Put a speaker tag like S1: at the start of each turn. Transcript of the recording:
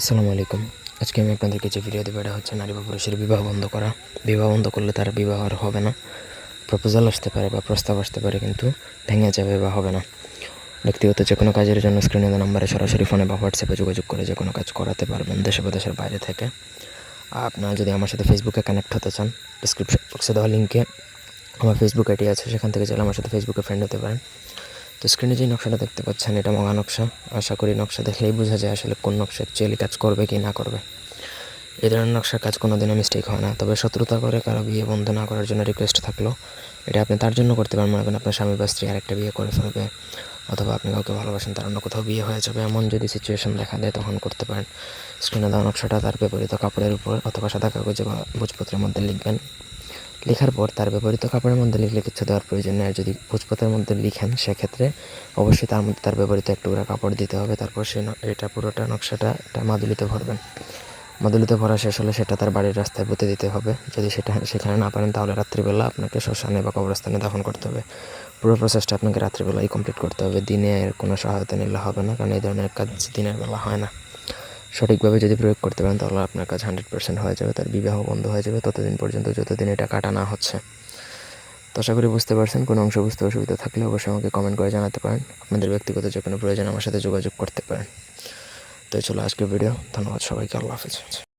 S1: আসসালামু আলাইকুম। আজকে আমি আপনাদেরকে যে ভিডিও দেবো এটা হচ্ছে নারী বা পুরুষের বিবাহ বন্ধ করা। বিবাহ বন্ধ করলে তার বিবাহ আর হবে না। প্রপোজাল আসতে পারে বা প্রস্তাব আসতে পারে, কিন্তু ভেঙে যাবে বা হবে না। ব্যক্তিগত যে কোনো কাজের জন্য স্ক্রিনে দেওয়া নাম্বারে সরাসরি ফোনে বা হোয়াটসঅ্যাপে যোগাযোগ করে যে কোনো কাজ করাতে পারবেন, দেশে বা দেশের বাইরে থেকে। আপনারা যদি আমার সাথে ফেসবুকে কানেক্ট হতে চান, ডিসক্রিপশন বক্সে দেওয়া লিঙ্কে আমার ফেসবুক আইডি আছে, সেখান থেকে চাইলে আমার সাথে ফেসবুকে ফ্রেন্ড হতে পারেন। তো স্ক্রিনে যে নকশাটা দেখতে পাচ্ছেন এটা মগা নকশা। আশা করি নকশা দেখলেই বোঝা যায় আসলে কোন নকশা অ্যাকচুয়ালি কাজ করবে কি না করবে। এই ধরনের নকশার কাজ কোনো দিনও মিস্টেক হয় না। তবে শত্রুতা করে কারো বিয়ে বন্ধ না করার জন্য রিকোয়েস্ট থাকলো, এটা আপনি তার জন্য করতে পারেন, মনে করেন আপনার স্বামী বা স্ত্রী আরেকটা বিয়ে করে ফেলবে, অথবা আপনি কাউকে ভালোবাসেন তার অন্য কোথাও বিয়ে হয়ে যাবে, এমন যদি সিচুয়েশন দেখা দেয় তখন করতে পারেন। স্ক্রিনে দেওয়া নকশাটা তার বিপরীত কাপড়ের উপর অথবা সাদা কাগজে বা ভোজপত্রের মধ্যে লিখবেন। লেখার পর তার বিপরীত কাপড়ের মধ্যে লিখলে কিছু দেওয়ার প্রয়োজন নেই। আর যদি ভোজপত্রের মধ্যে লিখেন সেক্ষেত্রে অবশ্যই তার মধ্যে তার বিপরীত এক টুকরা কাপড় দিতে হবে। তারপর এটা পুরোটা নকশাটা মাদুলিতে ভরবেন। মাদুলিতে ভরা শেষ হলে সেটা তার বাড়ির রাস্তায় পুঁতে দিতে হবে। যদি সেখানে না পারেন তাহলে রাত্রিবেলা আপনাকে শ্মশানে বা কবরস্থানে দাফন করতে হবে। পুরো প্রসেসটা আপনাকে রাত্রিবেলাই কমপ্লিট করতে হবে, দিনে এর কোনো সহায়তা নিলে হবে না, কারণ এই ধরনের কাজ দিনের বেলা হয় না। সঠিকভাবে যদি প্রয়োগ করতে পারেন তাহলে আপনার কাজ 100% হয়ে যাবে, তার বিবাহ বন্ধ হয়ে যাবে ততদিন পর্যন্ত যতদিন এটা কাটা না হচ্ছে। তো আশা করি বুঝতে পারছেন। কোনো অংশ বুঝতে অসুবিধা থাকলে অবশ্যই আমাকে কমেন্ট করে জানাতে পারেন। আপনাদের ব্যক্তিগত যে কোনো প্রয়োজন আমার সাথে যোগাযোগ করতে পারেন। তো চলো আজকের ভিডিও। ধন্যবাদ সবাইকে। আল্লাহ হাফেজ।